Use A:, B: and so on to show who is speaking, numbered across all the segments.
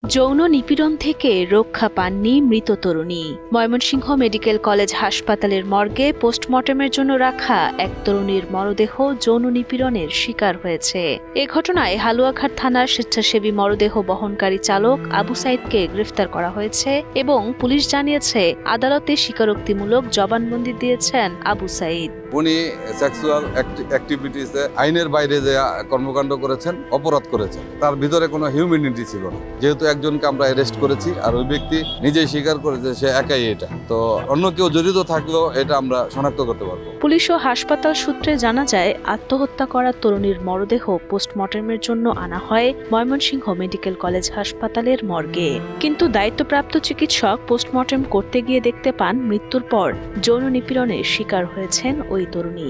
A: যৌন নিপীড়ন থেকে রক্ষা পাননি মৃত তরুণী। ময়মনসিংহ মেডিকেল কলেজ হাসপাতালের মর্গে পোস্টমর্টেমের জন্য রাখা এক তরুণীর মরদেহ যৌন নিপীড়নের শিকার হয়েছে। এ ঘটনায় হালুয়াঘাট থানার স্বেচ্ছাসেবী মরদেহ বহনকারী চালক আবু সাইদকে গ্রেফতার করা হয়েছে এবং পুলিশ জানিয়েছে আদালতে স্বীকারোক্তিমূলক জবানবন্দি দিয়েছেন আবু সাইদ।
B: উনি সেক্সুয়াল অ্যাক্টিভিটিসে আইনের বাইরে যে কর্মকাণ্ড করেছেন, অপরাধ করেছেন, তার ভিতরে কোনো হিউম্যানিটি ছিল না। যেহেতু একজনকে আমরা অ্যারেস্ট করেছি আর ওই ব্যক্তি নিজেই স্বীকার করেছে সে একাই এটা, তো অন্য কেউ জড়িত থাকলেও এটা আমরা শনাক্ত করতে পারবো।
A: পুলিশ ও হাসপাতাল সূত্রে জানা যায়, আত্মহত্যা করা তরুণীর মরদেহ পোস্টমর্টেমের জন্য আনা হয় ময়মনসিংহ মেডিকেল কলেজ হাসপাতালের মর্গে। কিন্তু দায়িত্বপ্রাপ্ত চিকিৎসক পোস্টমর্টেম করতে গিয়ে দেখতে পান মৃত্যুর পর যৌন নিপীড়নের শিকার হয়েছেন ওই তরুণী।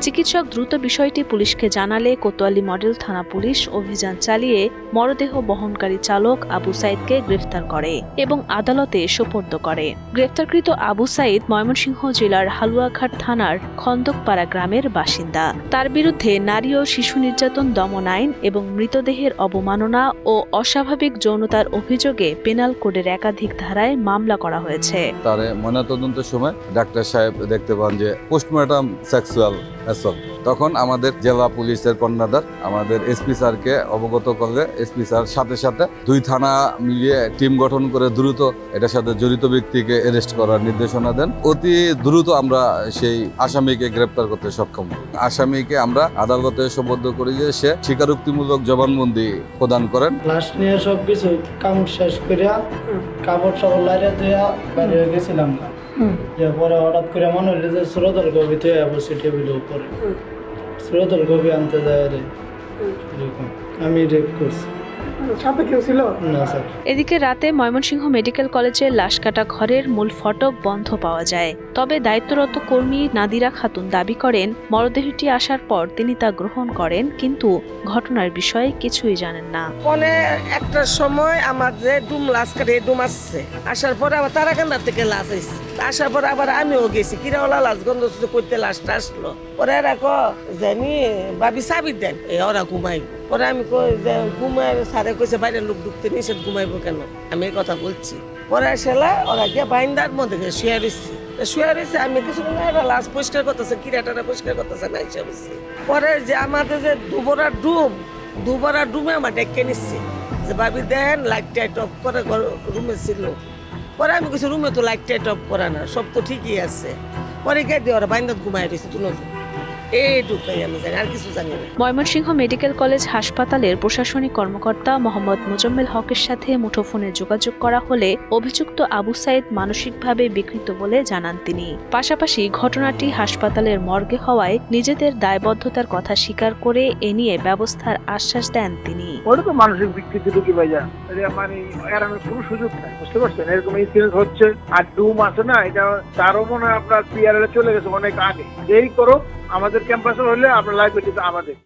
A: চিকিৎসক দ্রুত বিষয়টি পুলিশকে জানালে কোতোয়ালি মডেল থানা পুলিশ অভিযান চালিয়ে মরদেহ বহনকারী চালক আবু সাইদকে গ্রেফতার করে এবং আদালতে সোপর্দ করে। গ্রেফতারকৃত আবু সাইদ ময়মনসিংহ জেলার হালুয়াঘাট থানার খন্দকপাড়া গ্রামের বাসিন্দা। তার বিরুদ্ধে নারী ও শিশু নির্যাতন দমন আইন এবং মৃতদেহের অবমাননা ও অস্বাভাবিক যৌনতার অভিযোগে পেনাল কোডের একাধিক ধারায় মামলা করা হয়েছে।
B: তার ময়নাতদন্তের সময় ডাক্তার সাহেব দেখতে পান যে পোস্টমর্টম সেক্সুয়াল অ্যাসল্ট। তখন আমাদের জেলা পুলিশের কর্ণধার আমাদের এসপি স্যারকে অবগত করলে এসপি স্যার সাথে সাথে দুই থানা মিলিয়ে টিম গঠন করে দ্রুত এটার সাথে জড়িত ব্যক্তিকে অ্যারেস্ট করার নির্দেশনা দেন। অতি দ্রুত আমরা সেই আসামিকে গ্রেপ্তার করতে সক্ষম হই। আসামিকে আমরা আদালতে সোপর্দ করি যে সে স্বীকারোক্তিমূলক জবানবন্দি প্রদান করেন।
C: লাশ নিয়ে সবকিছু কাম শেষ করিয়া কাপড় সাপড় লাইরে ধুয়া বাইরে গেছিলাম না। যে পরে হঠাৎ করে মনে হইল যে শ্রোতল কবি তুই বসে টেবিলের উপরে শ্রোতল কবি আনতে যায় রে, আমি রেপ করছি।
A: এদিকে রাতে ময়মনসিংহ মেডিকেল কলেজের লাশ কাটা ঘরের মূল ফটক বন্ধ পাওয়া যায়। তবে দায়িত্বরত কর্মী নাদিরা খাতুন দাবি করেন, মরদেহটি আসার পর তিনি তা গ্রহণ করেন, কিন্তু ঘটনার বিষয়ে কিছুই জানেন না।
D: একটার সময় আমার যে ডুম লাশ কাটে ডুম আসছে, আসার পরে আবার তারাকান্দার থেকে লাশ আসছে, আসার পরে আবার আমিও গেছি কিরাওয়ালা লাশ গন্ধ করতে লাশটা আসলো। পরে এরা জানি ভাবি চাবি দেন, ওরা ঘুমাইব। পরে আমি কই যে ঘুমাই, সারে কইছে বাইরের লোক ঢুকতে নিষেধ, ঘুমাইবো কেন, আমি এই কথা বলছি। পরে সেলা ওরা গিয়ে বাইন্দার মধ্যে শুয়ে রয়েছে, আমি কিছু লাশ পরিষ্কার করতেছে, কিরাটারা পরিষ্কার করতেছে না এসে বলছি। পরে যে আমাদের যে দুবরা ডুমে আমার ডেকে নিচ্ছে যে ভাবি দেন লাইট টাইট অফ করে রুমে ছিল। পরে আমি কিছু রুমে তো লাইট টাইট অফ করা না, সব তো ঠিকই আছে। পরে গিয়ে দিয়ে ওরা বাইন্দাত ঘুমাই রয়েছে, তুলো
A: ময়মনসিংহ মেডিকেল কলেজ হাসপাতালের প্রশাসনিক কর্মকর্তা মোহাম্মদ মোজাম্মেল হকের সাথে মুঠোফোনে যোগাযোগ করা হলে অভিযুক্ত আবু সাইদ মানসিকভাবে বিকৃত বলে জানান তিনি। পাশাপাশি ঘটনাটি হাসপাতালের মর্গে হওয়ায় নিজেদের দায়বদ্ধতার কথা স্বীকার করে এ নিয়ে ব্যবস্থার আশ্বাস দেন তিনি।
E: ওটা তো মানসিক বিকৃতি ঢুকে ভাইয়া, মানে এর কোনো সুযোগ নাই, বুঝতে পারছেন? এরকম ইনসিডেন্ট হচ্ছে আর ডুম আছে না, এটা তারও মনে হয় আপনার পিআরএল চলে গেছে অনেক আগে। যেই করো আমাদের ক্যাম্পাসে হলে আপনার লাইব্রেরিতে আমাদের